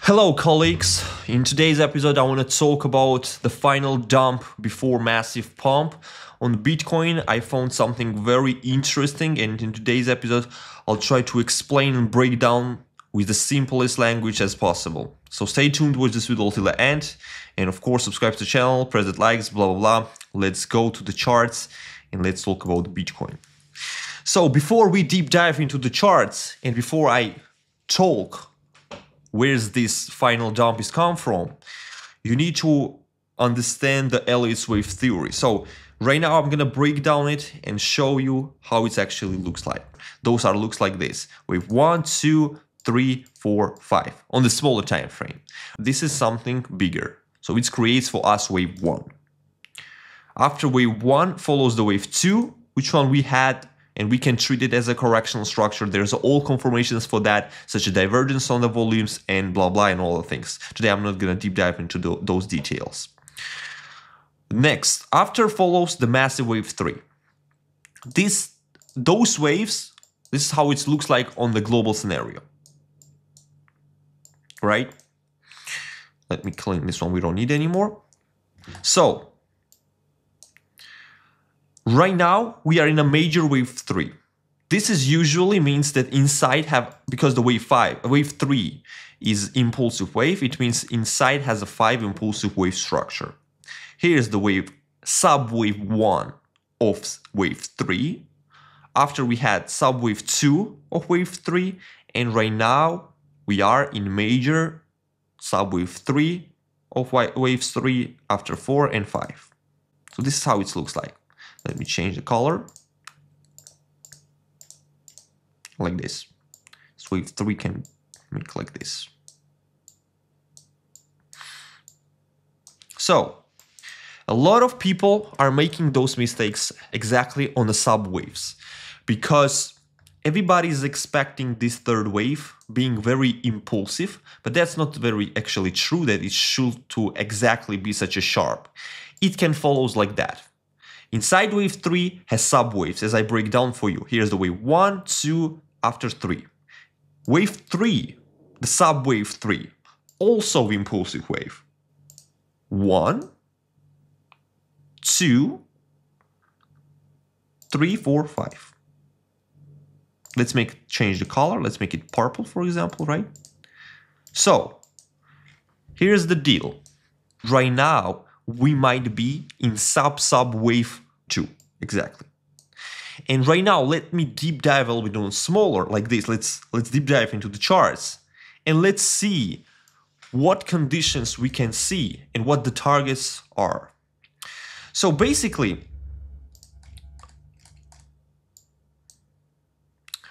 Hello colleagues, in today's episode I want to talk about the final dump before massive pump. On Bitcoin I found something very interesting, and in today's episode I'll try to explain and break down with the simplest language as possible. So stay tuned, watch this video till the end, and of course subscribe to the channel, press that likes, blah blah blah. Let's go to the charts and let's talk about Bitcoin. So before we deep dive into the charts and before I talk where's this final dump is come from, you need to understand the Ellipse wave theory. So right now I'm gonna break down it and show you how it actually looks like. Those are looks like this: wave 1, 2, 3, 4, 5 on the smaller time frame. This is something bigger, so it creates for us wave 1. After wave 1 follows the wave 2, which one we had, and we can treat it as a correctional structure. There's all confirmations for that, such as divergence on the volumes and blah blah and all the things. Today I'm not gonna deep dive into those details. Next, after follows the massive wave 3. Those waves, this is how it looks like on the global scenario. Right? Let me clean this one, we don't need anymore. So right now we are in a major wave 3. This is usually means that inside because the wave 3 is impulsive wave, it means inside has a 5 impulsive wave structure. Here's the wave sub wave 1 of wave 3. After we had sub wave 2 of wave 3, and right now we are in major sub wave 3 of waves 3 after 4 and 5. So this is how it looks like. Let me change the color, like this. So wave 3 can make like this. So a lot of people are making those mistakes exactly on the sub waves, because everybody is expecting this third wave being very impulsive, but that's not very actually true that it should to exactly be such a sharp. It can follow like that. Inside wave 3 has subwaves, as I break down for you. Here's the wave 1, 2, after 3. Wave 3, the subwave 3, also impulsive wave. 1, 2, 3, 4, 5. Let's change the color. Let's make it purple, for example, right? So here's the deal. Right now we might be in sub wave 2, exactly. And right now let me deep dive a little bit on smaller like this. Let's deep dive into the charts and let's see what conditions we can see and what the targets are. So basically,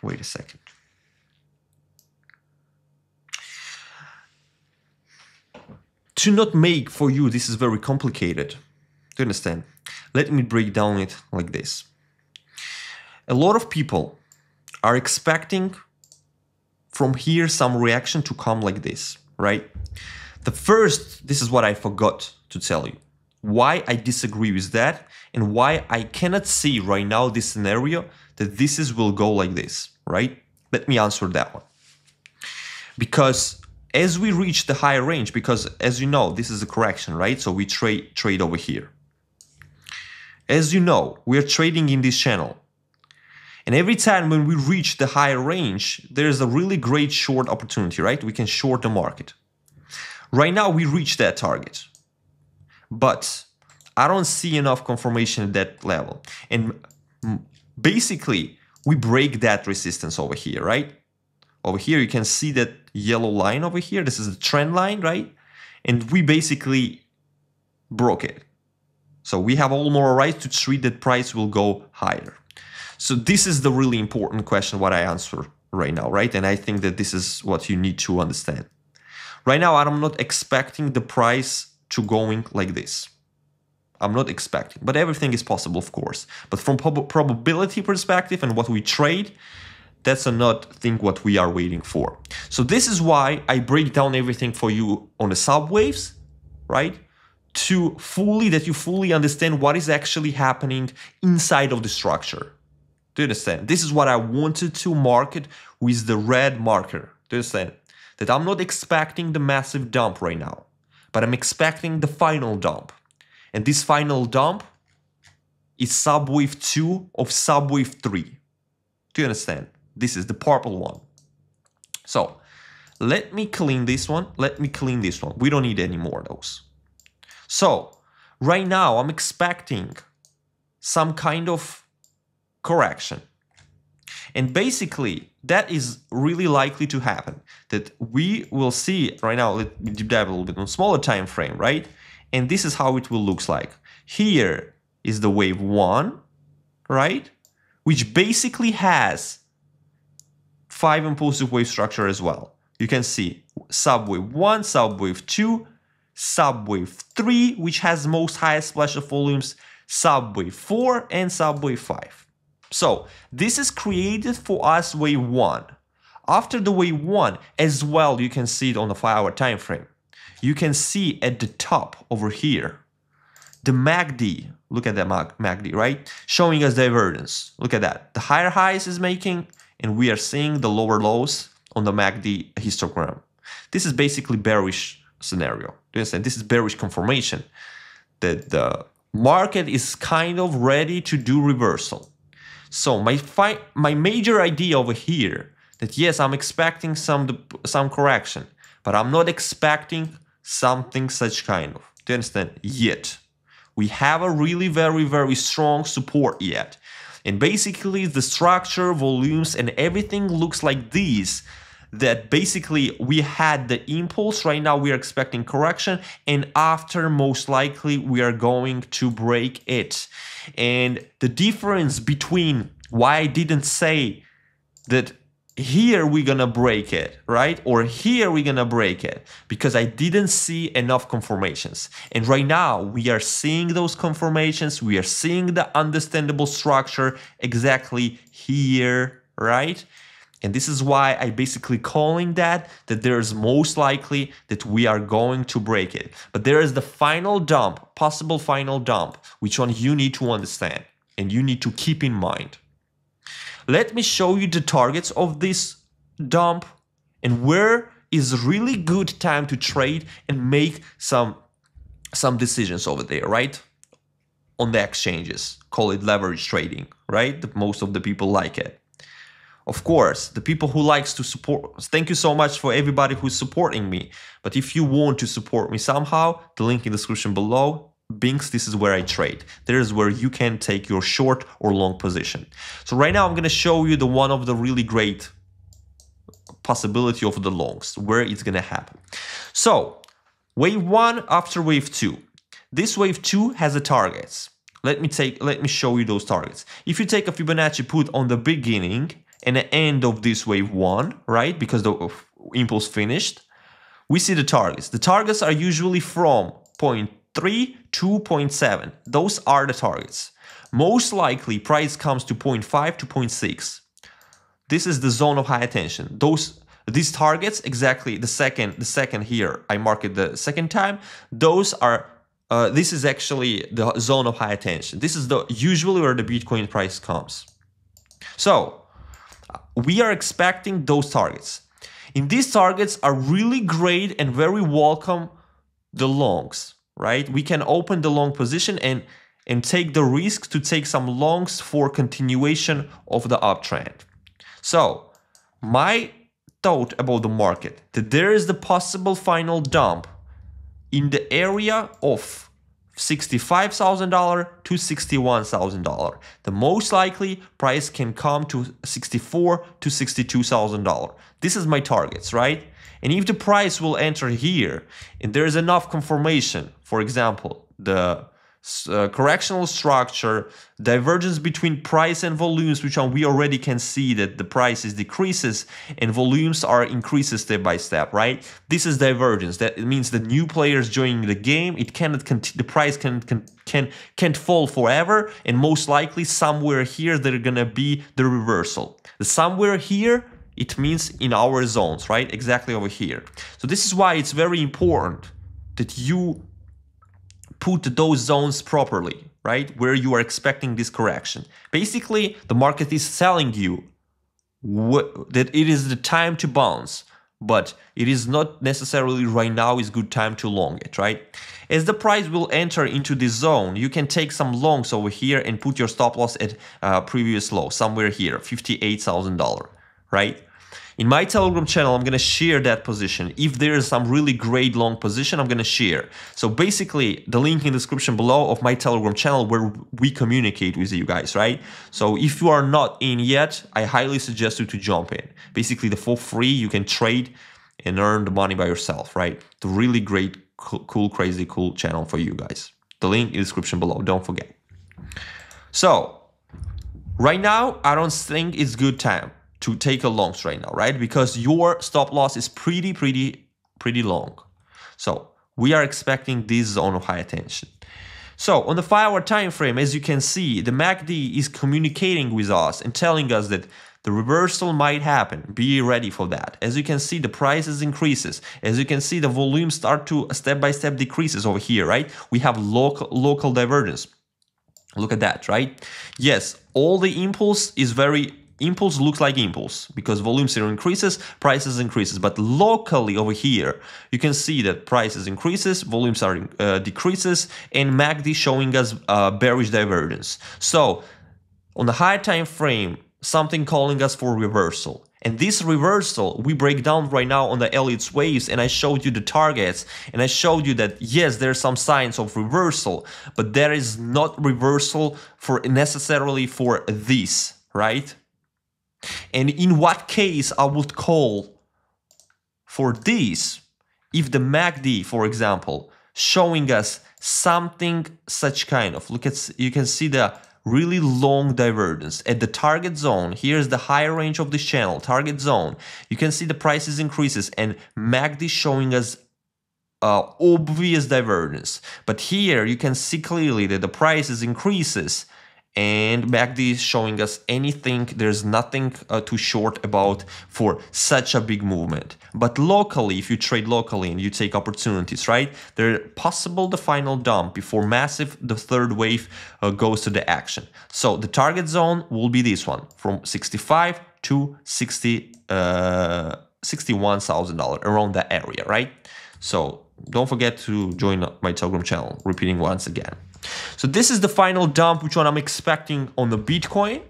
wait a second. To not make for you, this is very complicated to understand. Let me break down it like this. A lot of people are expecting from here some reaction to come like this, right? This is what I forgot to tell you. Why I disagree with that and why I cannot see right now this scenario that will go like this, right? Let me answer that one. Because as we reach the higher range, because as you know, this is a correction, right? So we trade over here. As you know, we are trading in this channel. And every time when we reach the higher range, there's a really great short opportunity, right? We can short the market. Right now we reach that target. But I don't see enough confirmation at that level. And basically, we break that resistance over here, right? Over here, you can see that yellow line over here. This is the trend line, right? And we basically broke it. So we have all more right to treat that price will go higher. So this is the really important question what I answer right now, right? And I think that this is what you need to understand. Right now, I'm not expecting the price to going like this. I'm not expecting, but everything is possible, of course. But from probability perspective and what we trade, that's not thing what we are waiting for. So this is why I break down everything for you on the subwaves, right? That you fully understand what is actually happening inside of the structure. Do you understand? This is what I wanted to mark it with the red marker. Do you understand? that I'm not expecting the massive dump right now, but I'm expecting the final dump. And this final dump is subwave 2 of subwave 3. Do you understand? This is the purple one. So let me clean this one. Let me clean this one. We don't need any more of those. So right now I'm expecting some kind of correction. And basically that is really likely to happen, that we will see right now. Let me deep dive a little bit on smaller time frame, right? And this is how it will look like. Here is the wave 1, right? Which basically has 5 impulsive wave structure as well. You can see subwave 1, subwave 2, subwave 3, which has most highest splash of volumes, subwave 4, and subwave 5. So this is created for us wave 1. After the wave 1 as well, you can see it on the 5-hour time frame. You can see at the top over here, the MACD, look at that MACD, right? Showing us divergence. Look at that. The higher highs is making, and we are seeing the lower lows on the MACD histogram. This is basically bearish scenario. Do you understand? This is bearish confirmation that the market is kind of ready to do reversal. So my major idea over here, that yes, I'm expecting some correction, but I'm not expecting something such kind of. Do you understand? Yet. We have a really very, very strong support yet. And basically the structure, volumes, and everything looks like this, that basically we had the impulse. Right now we are expecting correction, and after most likely we are going to break it. And the difference between why I didn't say that here we're gonna break it, right? Or here we're gonna break it, because I didn't see enough confirmations. And right now we are seeing those confirmations. We are seeing the understandable structure exactly here, right? And this is why I basically calling that there's most likely that we are going to break it. But there is the final dump, possible final dump, which one you need to understand and you need to keep in mind. Let me show you the targets of this dump and where is really good time to trade and make some decisions over there, right? On the exchanges, call it leverage trading, right? Most of the people like it. Of course, the people who likes to support, thank you so much for everybody who's supporting me. But if you want to support me somehow, the link in the description below, Binks, this is where I trade. There is where you can take your short or long position. So right now I'm going to show you one of the really great possibility of the longs, where it's going to happen. So wave 1 after wave 2. This wave 2 has a targets. Let me show you those targets. If you take a Fibonacci put on the beginning and the end of this wave 1, right? Because the impulse finished, we see the targets. The targets are usually from 0.3 to 0.7. Those are the targets. Most likely price comes to 0.5 to 0.6. This is the zone of high attention. These targets, exactly the second here, I mark it the second time. Those are this is actually the zone of high attention. This is usually where the Bitcoin price comes. So we are expecting those targets. And these targets are really great and very welcome the longs, right? We can open the long position and take the risk to take some longs for continuation of the uptrend. So my thought about the market, that there is the possible final dump in the area of $65,000 to $61,000. The most likely price can come to $64,000 to $62,000. This is my targets, right? And if the price will enter here and there is enough confirmation, for example, the correctional structure, divergence between price and volumes, which we already can see that the price is decreases and volumes are increases step by step, right? This is divergence. That it means the new players joining the game. It cannot the price can't fall forever, and most likely somewhere here they're gonna be the reversal. The somewhere here, it means in our zones, right? Exactly over here. So this is why it's very important that you put those zones properly, right? Where you are expecting this correction. Basically, the market is telling you that it is the time to bounce. but it is not necessarily right now is good time to long it, right? As the price will enter into this zone, you can take some longs over here and put your stop loss at previous low, somewhere here, $58,000, right? In my Telegram channel, I'm going to share that position. If there is some really great long position, I'm going to share. So basically, the link in the description below of my Telegram channel where we communicate with you guys, right? So if you are not in yet, I highly suggest you to jump in. Basically, for free, you can trade and earn the money by yourself, right? The really great, cool, crazy, cool channel for you guys. The link in the description below, don't forget. So right now, I don't think it's good time to take a longs right now, right? Because your stop loss is pretty long. So we are expecting this zone of high attention. So on the 5-hour time frame, as you can see, the MACD is communicating with us and telling us that the reversal might happen. Be ready for that. As you can see, the prices increases. As you can see, the volume start to step-by-step decreases over here, right? We have local divergence. Look at that, right? Yes, all the impulse looks like impulse because volume zero increases, prices increases. But locally over here, you can see that prices increases, volumes are decreases, and MACD showing us bearish divergence. So on the higher time frame, something calling us for reversal. And this reversal, we break down right now on the Elliott's waves, and I showed you the targets, and I showed you that yes, there are some signs of reversal, but there is not reversal for necessarily for this, right? And in what case I would call for this, if the MACD, for example, showing us something such kind of, look at, you can see the really long divergence at the target zone. Here's the higher range of this channel, target zone. You can see the prices increases and MACD showing us obvious divergence. But here you can see clearly that the prices increases and MACD is showing us anything. There's nothing to short about for such a big movement. But locally, if you trade locally and you take opportunities, right, they're possible the final dump before the third wave goes to the action. So the target zone will be this one from 65 to 60, $61,000 around that area, right? So don't forget to join my Telegram channel, repeating once again. So this is the final dump, which one I'm expecting on the Bitcoin.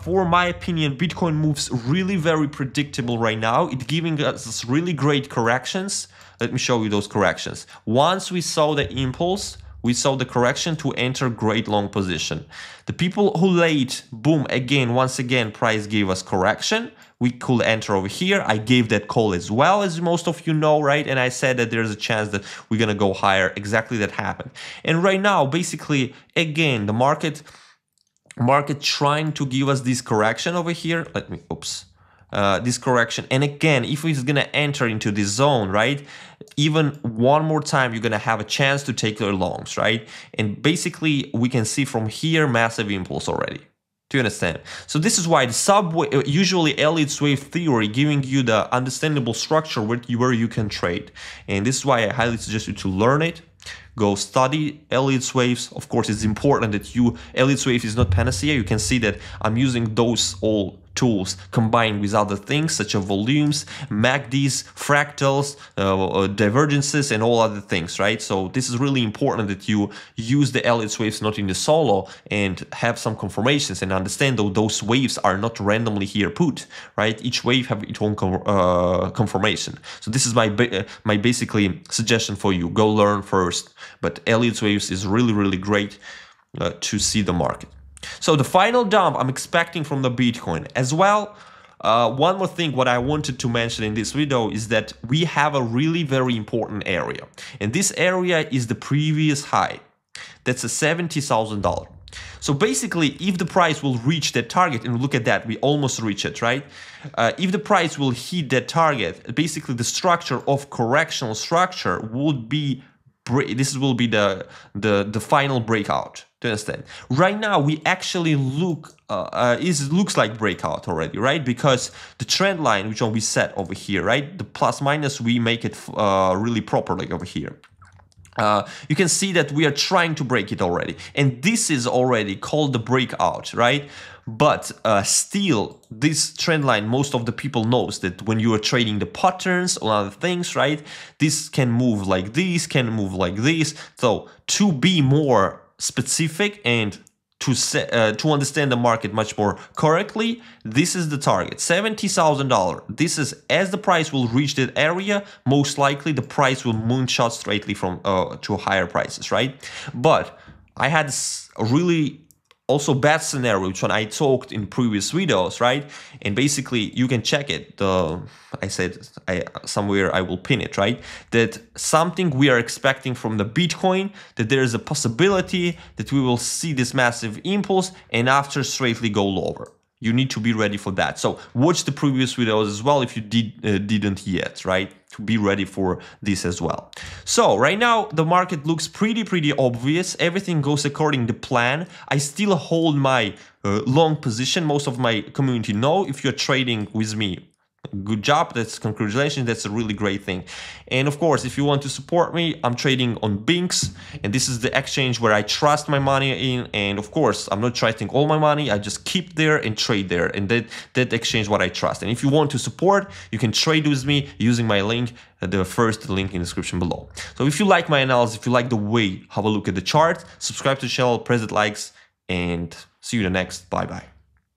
For my opinion, Bitcoin moves really very predictable right now. It's giving us really great corrections. Let me show you those corrections. Once we saw the impulse, we saw the correction to enter great long position. The people who late, boom, once again, price gave us correction. We could enter over here. I gave that call as well, as most of you know, right? And I said that there's a chance that we're going to go higher. Exactly that happened. And right now, basically, again, the market trying to give us this correction over here. This correction. And again, if it's going to enter into this zone, right? Even one more time, you're going to have a chance to take your longs, right? And basically, we can see from here, massive impulse already. Do you understand? So this is why the usually Elliott's wave theory giving you the understandable structure where you can trade. And this is why I highly suggest you to learn it. Go study Elliott's waves. Of course, it's important that Elliott's wave is not panacea. You can see that I'm using those all tools combined with other things such as volumes, MACDs, fractals, divergences, and all other things, right? So this is really important that you use the Elliott's waves not in the solo and have some confirmations and understand that those waves are not randomly here put, right? Each wave have its own confirmation. So this is my basically suggestion for you. Go learn first. But Elliott's waves is really great to see the market. So the final dump I'm expecting from the Bitcoin as well. One more thing what I wanted to mention in this video is that we have a really very important area. And this area is the previous high. That's a $70,000. So basically, if the price will reach that target, and look at that, we almost reach it, right? If the price will hit that target, basically the structure of correctional structure would be, this will be the final breakout. Do you understand? Right now, we actually looks like breakout already, right? Because the trend line, which one we set over here, right? The plus minus, we make it really properly over here. You can see that we are trying to break it already. And this is already called the breakout, right? But still, this trend line, most of the people knows that when you are trading the patterns or other things, right, this can move like this, can move like this. So to be more specific and to understand the market much more correctly, this is the target, $70,000. This is, as the price will reach that area, most likely the price will moonshot straightly from to higher prices, right? But I had a really also bad scenario, which one I talked in previous videos, right? And basically you can check it. I said somewhere I will pin it, right? That something we are expecting from the Bitcoin, that there is a possibility that we will see this massive impulse and after straightly go lower. You need to be ready for that. So watch the previous videos as well if you didn't yet, right? To be ready for this as well. So right now the market looks pretty obvious. Everything goes according to plan. I still hold my long position. Most of my community know. If you're trading with me, good job, that's congratulations, that's a really great thing. And of course, if you want to support me, I'm trading on Binx, and this is the exchange where I trust my money in. And of course, I'm not trusting all my money, I just keep there and trade there, and that exchange what I trust. And if you want to support, you can trade with me using my link, the first link in the description below. So if you like my analysis, if you like the way how I look at the chart, subscribe to the channel, press the likes, and see you in the next. Bye bye.